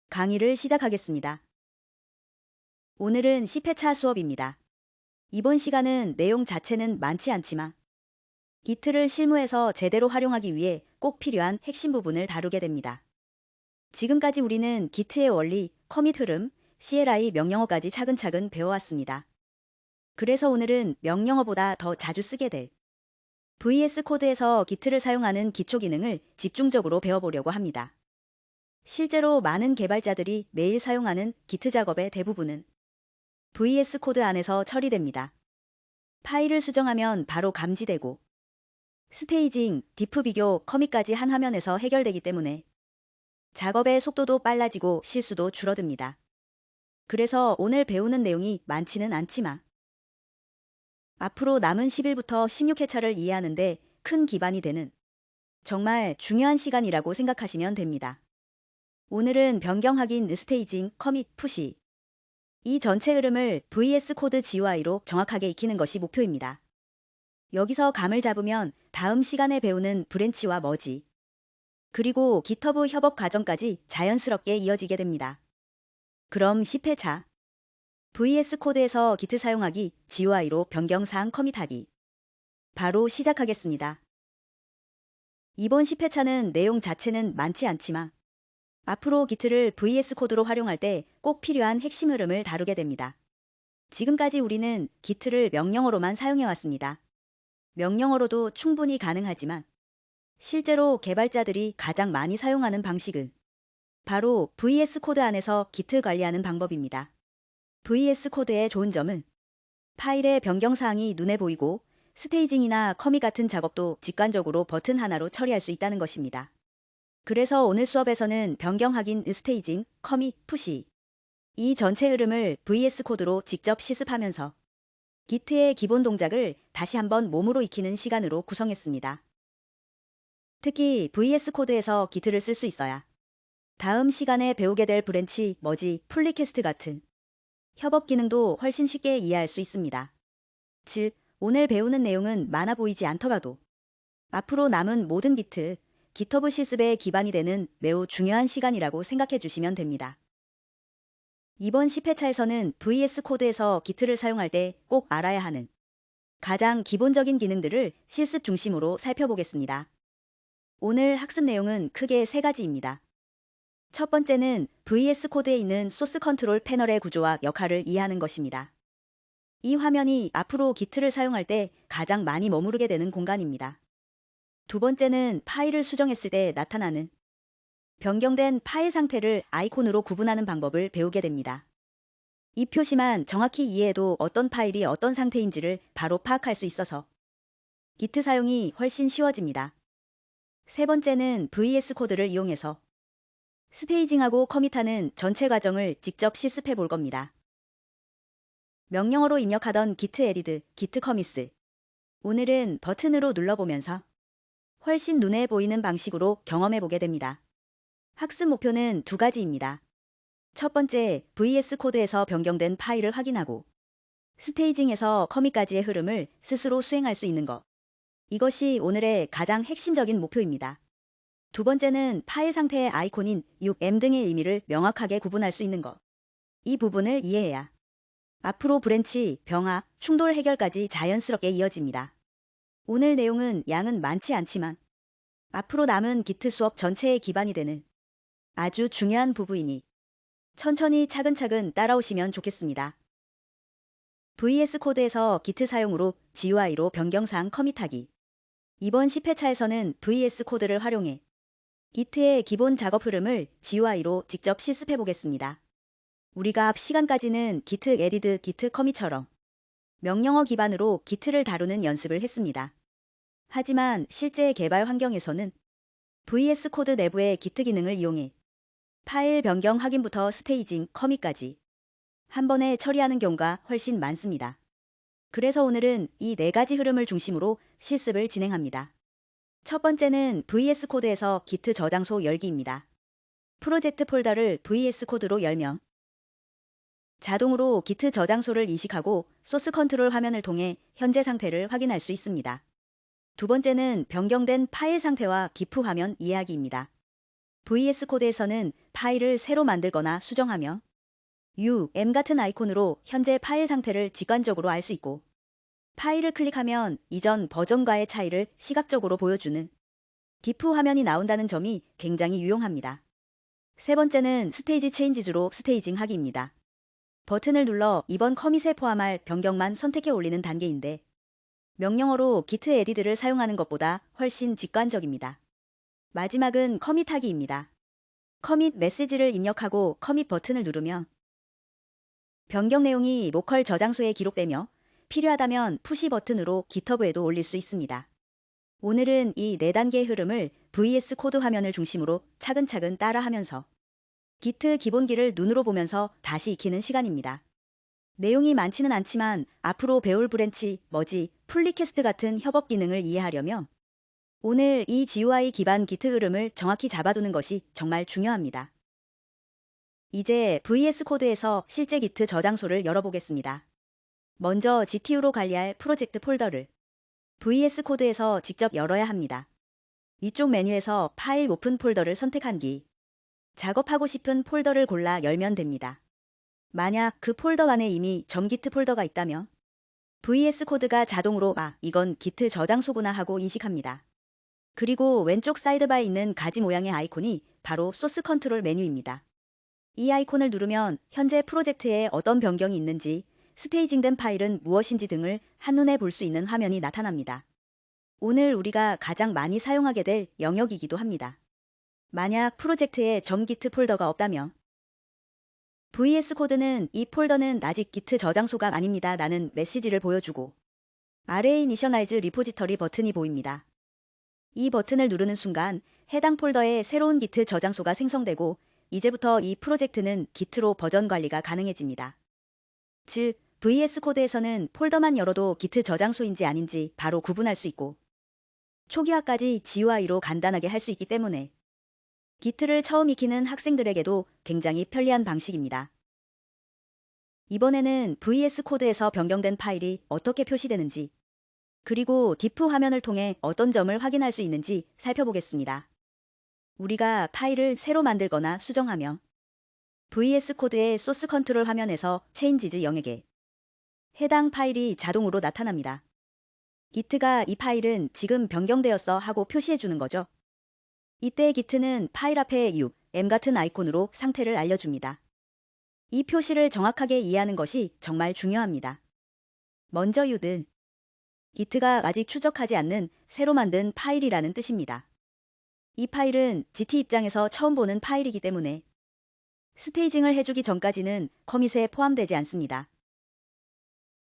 강의를 시작하겠습니다. 오늘은 10회차 수업입니다. 이번 시간은 내용 자체는 많지 않지만 Git를 실무에서 제대로 활용하기 위해 꼭 필요한 핵심 부분을 다루게 됩니다. 지금까지 우리는 Git의 원리, 커밋 흐름, CLI 명령어까지 차근차근 배워왔습니다. 그래서 오늘은 명령어보다 더 자주 쓰게 될 VS 코드에서 Git를 사용하는 기초 기능을 집중적으로 배워보려고 합니다. 실제로 많은 개발자들이 매일 사용하는 Git 작업의 대부분은 VS 코드 안에서 처리됩니다. 파일을 수정하면 바로 감지되고 스테이징, 디프 비교, 커밋까지 한 화면에서 해결되기 때문에 작업의 속도도 빨라지고 실수도 줄어듭니다. 그래서 오늘 배우는 내용이 많지는 않지만 앞으로 남은 10일부터 16회차를 이해하는데 큰 기반이 되는 정말 중요한 시간이라고 생각하시면 됩니다. 오늘은 변경 확인, 스테이징, 커밋, 푸시 이 전체 흐름을 VS 코드 GUI로 정확하게 익히는 것이 목표입니다. 여기서 감을 잡으면 다음 시간에 배우는 브랜치와 머지 그리고 GitHub 협업 과정까지 자연스럽게 이어지게 됩니다. 그럼 10회차 VS 코드에서 Git 사용하기, GUI로 변경사항 커밋하기 바로 시작하겠습니다. 이번 10회차는 내용 자체는 많지 않지만 앞으로 Git를 VS 코드로 활용할 때 꼭 필요한 핵심 흐름을 다루게 됩니다. 지금까지 우리는 Git를 명령어로만 사용해왔습니다. 명령어로도 충분히 가능하지만 실제로 개발자들이 가장 많이 사용하는 방식은 바로 VS 코드 안에서 Git 관리하는 방법입니다. VS 코드의 좋은 점은 파일의 변경사항이 눈에 보이고 스테이징이나 커밋 같은 작업도 직관적으로 버튼 하나로 처리할 수 있다는 것입니다. 그래서 오늘 수업에서는 변경 확인, 스테이징, 커밋, 푸시 이 전체 흐름을 VS 코드로 직접 실습하면서 Git의 기본 동작을 다시 한번 몸으로 익히는 시간으로 구성했습니다. 특히 VS 코드에서 Git를 쓸 수 있어야 다음 시간에 배우게 될 브랜치, 머지, 풀리퀘스트 같은 협업 기능도 훨씬 쉽게 이해할 수 있습니다. 즉, 오늘 배우는 내용은 많아 보이지 않더라도 앞으로 남은 모든 Git, GitHub 실습의 기반이 되는 매우 중요한 시간이라고 생각해 주시면 됩니다. 이번 10회차에서는 VS 코드에서 Git를 사용할 때 꼭 알아야 하는 가장 기본적인 기능들을 실습 중심으로 살펴보겠습니다. 오늘 학습 내용은 크게 세 가지입니다. 첫 번째는 VS 코드에 있는 소스 컨트롤 패널의 구조와 역할을 이해하는 것입니다. 이 화면이 앞으로 Git를 사용할 때 가장 많이 머무르게 되는 공간입니다. 두 번째는 파일을 수정했을 때 나타나는 변경된 파일 상태를 아이콘으로 구분하는 방법을 배우게 됩니다. 이 표시만 정확히 이해해도 어떤 파일이 어떤 상태인지를 바로 파악할 수 있어서 Git 사용이 훨씬 쉬워집니다. 세 번째는 VS 코드를 이용해서 스테이징하고 커밋하는 전체 과정을 직접 실습해 볼 겁니다. 명령어로 입력하던 git add, git commits 오늘은 버튼으로 눌러보면서 훨씬 눈에 보이는 방식으로 경험해 보게 됩니다. 학습 목표는 두 가지입니다. 첫 번째, VS 코드에서 변경된 파일을 확인하고 스테이징에서 커밋까지의 흐름을 스스로 수행할 수 있는 것. 이것이 오늘의 가장 핵심적인 목표입니다. 두 번째는 파일 상태의 아이콘인 6M 등의 의미를 명확하게 구분할 수 있는 것. 이 부분을 이해해야 앞으로 브랜치, 병합, 충돌 해결까지 자연스럽게 이어집니다. 오늘 내용은 양은 많지 않지만 앞으로 남은 Git 수업 전체의 기반이 되는 아주 중요한 부분이니 천천히 차근차근 따라오시면 좋겠습니다. VS 코드에서 Git 사용으로 GUI로 변경사항 커밋하기. 이번 10회차에서는 VS 코드를 활용해 Git의 기본 작업 흐름을 GUI로 직접 실습해 보겠습니다. 우리가 앞 시간까지는 Git add, Git commit처럼 명령어 기반으로 Git를 다루는 연습을 했습니다. 하지만 실제 개발 환경에서는 VS 코드 내부의 Git 기능을 이용해 파일 변경 확인부터 스테이징, 커밋까지 한 번에 처리하는 경우가 훨씬 많습니다. 그래서 오늘은 이 네 가지 흐름을 중심으로 실습을 진행합니다. 첫 번째는 VS 코드에서 Git 저장소 열기입니다. 프로젝트 폴더를 VS 코드로 열면 자동으로 Git 저장소를 인식하고 소스 컨트롤 화면을 통해 현재 상태를 확인할 수 있습니다. 두 번째는 변경된 파일 상태와 디프 화면 이해하기입니다. VS 코드에서는 파일을 새로 만들거나 수정하며 M 같은 아이콘으로 현재 파일 상태를 직관적으로 알 수 있고, 파일을 클릭하면 이전 버전과의 차이를 시각적으로 보여주는 디프 화면이 나온다는 점이 굉장히 유용합니다. 세 번째는 스테이지 체인지즈로 스테이징 하기입니다. 버튼을 눌러 이번 커밋에 포함할 변경만 선택해 올리는 단계인데, 명령어로 git edit를 사용하는 것보다 훨씬 직관적입니다. 마지막은 커밋하기입니다. 커밋 메시지를 입력하고 커밋 버튼을 누르면 변경 내용이 로컬 저장소에 기록되며 필요하다면 푸시 버튼으로 GitHub에도 올릴 수 있습니다. 오늘은 이 4단계 흐름을 VS 코드 화면을 중심으로 차근차근 따라하면서 Git 기본기를 눈으로 보면서 다시 익히는 시간입니다. 내용이 많지는 않지만 앞으로 배울 브랜치, 머지, 풀리퀘스트 같은 협업 기능을 이해하려면 오늘 이 GUI 기반 Git 흐름을 정확히 잡아두는 것이 정말 중요합니다. 이제 VS 코드에서 실제 Git 저장소를 열어보겠습니다. 먼저 GTU로 관리할 프로젝트 폴더를 VS 코드에서 직접 열어야 합니다. 위쪽 메뉴에서 파일 오픈 폴더를 선택한 뒤 작업하고 싶은 폴더를 골라 열면 됩니다. 만약 그 폴더 안에 이미 점.git 폴더가 있다면 VS 코드가 자동으로 이건 Git 저장소구나 하고 인식합니다. 그리고 왼쪽 사이드바에 있는 가지 모양의 아이콘이 바로 소스 컨트롤 메뉴입니다. 이 아이콘을 누르면 현재 프로젝트에 어떤 변경이 있는지, 스테이징된 파일은 무엇인지 등을 한눈에 볼 수 있는 화면이 나타납니다. 오늘 우리가 가장 많이 사용하게 될 영역이기도 합니다. 만약 프로젝트에 점.git 폴더가 없다면 VS 코드는 이 폴더는 아직 Git 저장소가 아닙니다 라는 메시지를 보여주고 아래에 이니셔나이즈 리포지터리 버튼이 보입니다. 이 버튼을 누르는 순간 해당 폴더에 새로운 Git 저장소가 생성되고 이제부터 이 프로젝트는 Git로 버전 관리가 가능해집니다. 즉, VS 코드에서는 폴더만 열어도 Git 저장소인지 아닌지 바로 구분할 수 있고 초기화까지 GUI로 간단하게 할 수 있기 때문에 Git를 처음 익히는 학생들에게도 굉장히 편리한 방식입니다. 이번에는 VS 코드에서 변경된 파일이 어떻게 표시되는지, 그리고 디프 화면을 통해 어떤 점을 확인할 수 있는지 살펴보겠습니다. 우리가 파일을 새로 만들거나 수정하며 VS 코드의 소스 컨트롤 화면에서 체인지즈 영역에 해당 파일이 자동으로 나타납니다. Git가 이 파일은 지금 변경되었어 하고 표시해 주는 거죠. 이때 Git는 파일 앞에 M 같은 아이콘으로 상태를 알려줍니다. 이 표시를 정확하게 이해하는 것이 정말 중요합니다. 먼저 U는 Git가 아직 추적하지 않는 새로 만든 파일이라는 뜻입니다. 이 파일은 GT 입장에서 처음 보는 파일이기 때문에 스테이징을 해주기 전까지는 커밋에 포함되지 않습니다.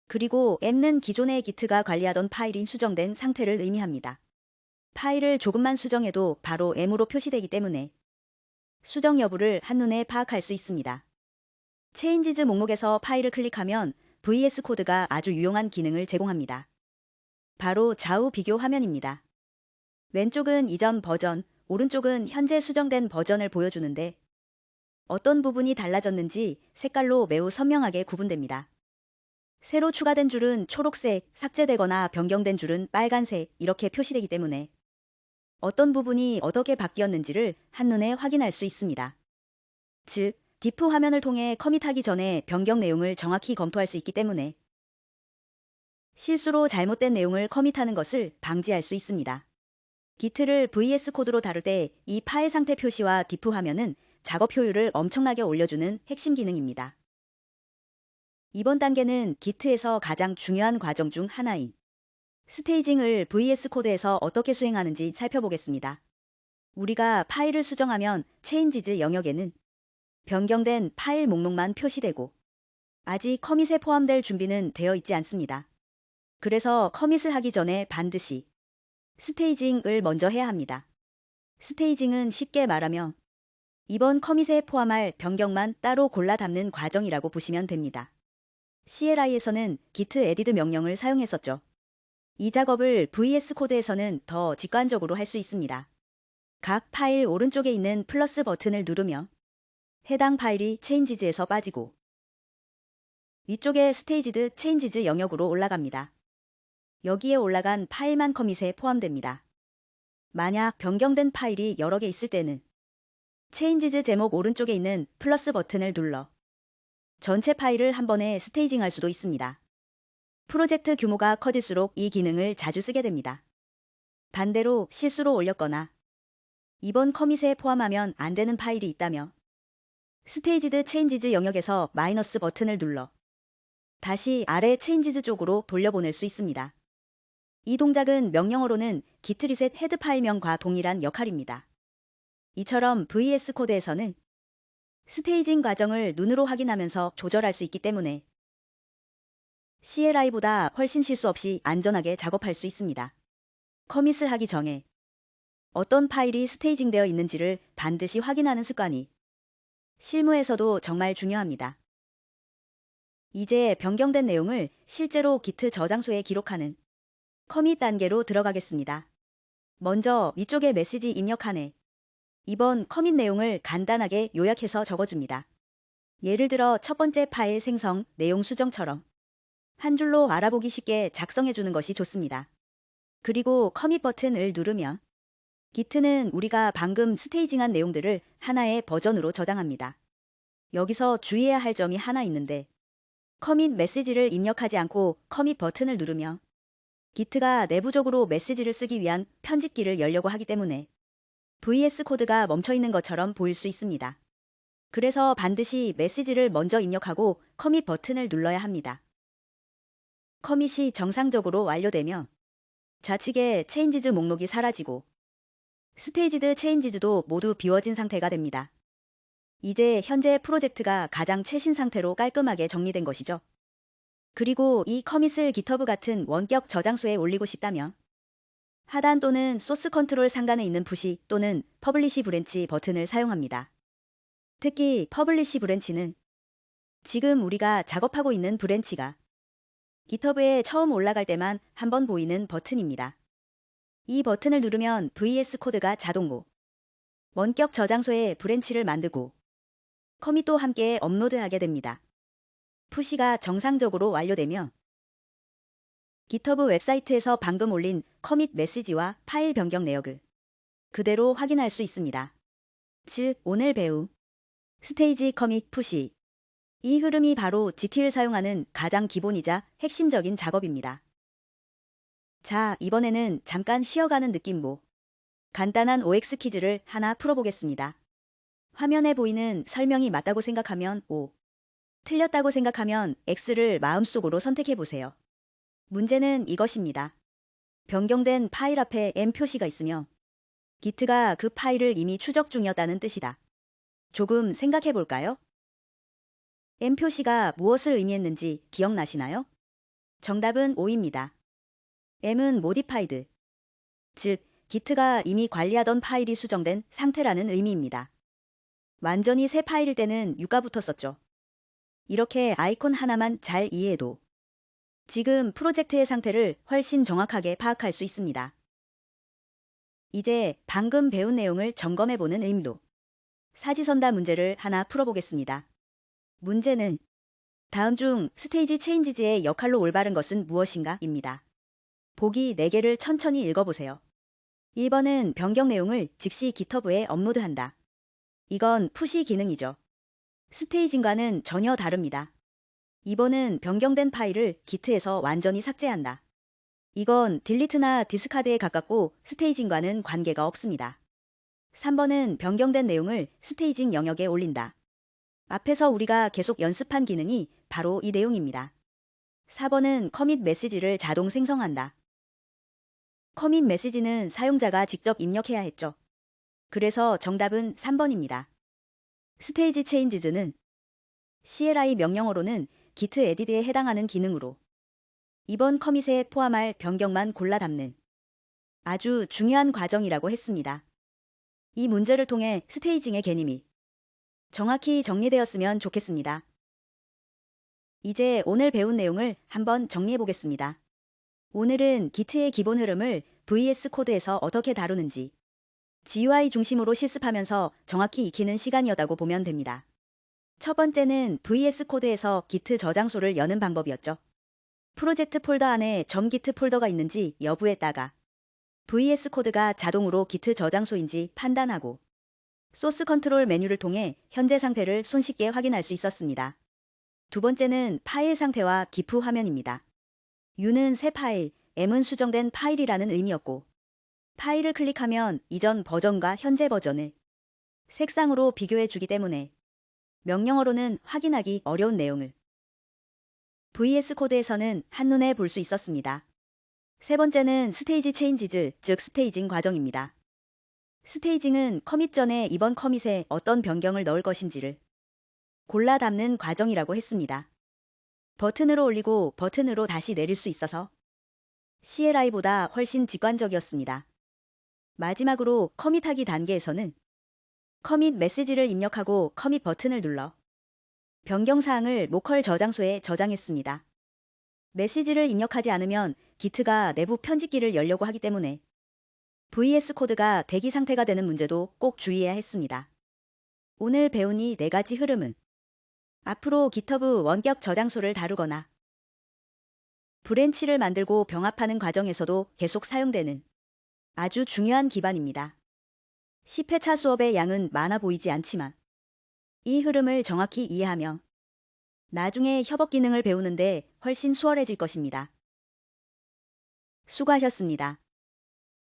그리고 M는 기존의 Git가 관리하던 파일인 수정된 상태를 의미합니다. 파일을 조금만 수정해도 바로 M으로 표시되기 때문에 수정 여부를 한눈에 파악할 수 있습니다. 체인지즈 목록에서 파일을 클릭하면 VS 코드가 아주 유용한 기능을 제공합니다. 바로 좌우 비교 화면입니다. 왼쪽은 이전 버전, 오른쪽은 현재 수정된 버전을 보여주는데 어떤 부분이 달라졌는지 색깔로 매우 선명하게 구분됩니다. 새로 추가된 줄은 초록색, 삭제되거나 변경된 줄은 빨간색 이렇게 표시되기 때문에 어떤 부분이 어떻게 바뀌었는지를 한눈에 확인할 수 있습니다. 즉, 디프 화면을 통해 커밋하기 전에 변경 내용을 정확히 검토할 수 있기 때문에 실수로 잘못된 내용을 커밋하는 것을 방지할 수 있습니다. Git를 VS 코드로 다룰 때 이 파일 상태 표시와 디프 화면은 작업 효율을 엄청나게 올려주는 핵심 기능입니다. 이번 단계는 Git에서 가장 중요한 과정 중 하나인 스테이징을 VS 코드에서 어떻게 수행하는지 살펴보겠습니다. 우리가 파일을 수정하면 체인지즈 영역에는 변경된 파일 목록만 표시되고 아직 커밋에 포함될 준비는 되어 있지 않습니다. 그래서 커밋을 하기 전에 반드시 스테이징을 먼저 해야 합니다. 스테이징은 쉽게 말하며 이번 커밋에 포함할 변경만 따로 골라 담는 과정이라고 보시면 됩니다. CLI에서는 git edit 명령을 사용했었죠. 이 작업을 VS 코드에서는 더 직관적으로 할 수 있습니다. 각 파일 오른쪽에 있는 플러스 버튼을 누르며 해당 파일이 체인지즈에서 빠지고 위쪽에 스테이지드 체인지즈 영역으로 올라갑니다. 여기에 올라간 파일만 커밋에 포함됩니다. 만약 변경된 파일이 여러 개 있을 때는 체인지즈 제목 오른쪽에 있는 플러스 버튼을 눌러 전체 파일을 한 번에 스테이징할 수도 있습니다. 프로젝트 규모가 커질수록 이 기능을 자주 쓰게 됩니다. 반대로 실수로 올렸거나 이번 커밋에 포함하면 안 되는 파일이 있다며 스테이지드 체인지즈 영역에서 마이너스 버튼을 눌러 다시 아래 체인지즈 쪽으로 돌려보낼 수 있습니다. 이 동작은 명령어로는 git reset 헤드 파일명과 동일한 역할입니다. 이처럼 VS 코드에서는 스테이징 과정을 눈으로 확인하면서 조절할 수 있기 때문에 CLI보다 훨씬 실수 없이 안전하게 작업할 수 있습니다. 커밋을 하기 전에 어떤 파일이 스테이징되어 있는지를 반드시 확인하는 습관이 실무에서도 정말 중요합니다. 이제 변경된 내용을 실제로 git 저장소에 기록하는 커밋 단계로 들어가겠습니다. 먼저 위쪽에 메시지 입력칸에 이번 커밋 내용을 간단하게 요약해서 적어줍니다. 예를 들어 첫 번째 파일 생성, 내용 수정처럼 한 줄로 알아보기 쉽게 작성해주는 것이 좋습니다. 그리고 커밋 버튼을 누르면 git는 우리가 방금 스테이징한 내용들을 하나의 버전으로 저장합니다. 여기서 주의해야 할 점이 하나 있는데 커밋 메시지를 입력하지 않고 커밋 버튼을 누르면 git가 내부적으로 메시지를 쓰기 위한 편집기를 열려고 하기 때문에 VS 코드가 멈춰있는 것처럼 보일 수 있습니다. 그래서 반드시 메시지를 먼저 입력하고 커밋 버튼을 눌러야 합니다. 커밋이 정상적으로 완료되면 좌측에 체인지즈 목록이 사라지고 스테이지드 체인지즈도 모두 비워진 상태가 됩니다. 이제 현재 프로젝트가 가장 최신 상태로 깔끔하게 정리된 것이죠. 그리고 이 커밋을 GitHub 같은 원격 저장소에 올리고 싶다면 하단 또는 소스 컨트롤 상단에 있는 푸시 또는 퍼블리시 브랜치 버튼을 사용합니다. 특히 퍼블리시 브랜치는 지금 우리가 작업하고 있는 브랜치가 GitHub에 처음 올라갈 때만 한번 보이는 버튼입니다. 이 버튼을 누르면 VS 코드가 자동으로 원격 저장소에 브랜치를 만들고 커밋도 함께 업로드하게 됩니다. 푸시가 정상적으로 완료되면 GitHub 웹사이트에서 방금 올린 커밋 메시지와 파일 변경 내역을 그대로 확인할 수 있습니다. 즉, 오늘 배운 스테이지 커밋 푸시. 이 흐름이 바로 GT를 사용하는 가장 기본이자 핵심적인 작업입니다. 자, 이번에는 잠깐 쉬어가는 느낌으로 간단한 OX 퀴즈를 하나 풀어보겠습니다. 화면에 보이는 설명이 맞다고 생각하면 O, 틀렸다고 생각하면 X를 마음속으로 선택해보세요. 문제는 이것입니다. 변경된 파일 앞에 M 표시가 있으며 git가 그 파일을 이미 추적 중이었다는 뜻이다. 조금 생각해볼까요? M 표시가 무엇을 의미했는지 기억나시나요? 정답은 O입니다. M은 modified, 즉 git가 이미 관리하던 파일이 수정된 상태라는 의미입니다. 완전히 새 파일일 때는 U가 붙었었죠. 이렇게 아이콘 하나만 잘 이해해도 지금 프로젝트의 상태를 훨씬 정확하게 파악할 수 있습니다. 이제 방금 배운 내용을 점검해보는 의미로 사지선다 문제를 하나 풀어보겠습니다. 문제는 다음 중 스테이지 체인지즈의 역할로 올바른 것은 무엇인가? 입니다. 보기 4개를 천천히 읽어보세요. 1번은 변경 내용을 즉시 GitHub에 업로드한다. 이건 푸시 기능이죠. 스테이징과는 전혀 다릅니다. 2번은 변경된 파일을 git에서 완전히 삭제한다. 이건 딜리트나 디스카드에 가깝고 스테이징과는 관계가 없습니다. 3번은 변경된 내용을 스테이징 영역에 올린다. 앞에서 우리가 계속 연습한 기능이 바로 이 내용입니다. 4번은 커밋 메시지를 자동 생성한다. 커밋 메시지는 사용자가 직접 입력해야 했죠. 그래서 정답은 3번입니다. 스테이지 체인지즈는 CLI 명령어로는 git edit에 해당하는 기능으로 이번 커밋에 포함할 변경만 골라 담는 아주 중요한 과정이라고 했습니다. 이 문제를 통해 스테이징의 개념이 정확히 정리되었으면 좋겠습니다. 이제 오늘 배운 내용을 한번 정리해 보겠습니다. 오늘은 git의 기본 흐름을 VS 코드에서 어떻게 다루는지 GUI 중심으로 실습하면서 정확히 익히는 시간이었다고 보면 됩니다. 첫 번째는 VS 코드에서 git 저장소를 여는 방법이었죠. 프로젝트 폴더 안에 .git 폴더가 있는지 여부에 따라 VS 코드가 자동으로 git 저장소인지 판단하고 소스 컨트롤 메뉴를 통해 현재 상태를 손쉽게 확인할 수 있었습니다. 두 번째는 파일 상태와 기프 화면입니다. U는 새 파일, M은 수정된 파일이라는 의미였고, 파일을 클릭하면 이전 버전과 현재 버전을 색상으로 비교해 주기 때문에 명령어로는 확인하기 어려운 내용을 VS 코드에서는 한눈에 볼 수 있었습니다. 세 번째는 스테이지 체인지즈, 즉 스테이징 과정입니다. 스테이징은 커밋 전에 이번 커밋에 어떤 변경을 넣을 것인지를 골라 담는 과정이라고 했습니다. 버튼으로 올리고 버튼으로 다시 내릴 수 있어서 CLI보다 훨씬 직관적이었습니다. 마지막으로 커밋하기 단계에서는 커밋 메시지를 입력하고 커밋 버튼을 눌러 변경사항을 로컬 저장소에 저장했습니다. 메시지를 입력하지 않으면 기트가 내부 편집기를 열려고 하기 때문에 VS 코드가 대기 상태가 되는 문제도 꼭 주의해야 했습니다. 오늘 배운 이 4가지 흐름은 앞으로 GitHub 원격 저장소를 다루거나 브랜치를 만들고 병합하는 과정에서도 계속 사용되는 아주 중요한 기반입니다. 10회차 수업의 양은 많아 보이지 않지만 이 흐름을 정확히 이해하며 나중에 협업 기능을 배우는데 훨씬 수월해질 것입니다. 수고하셨습니다.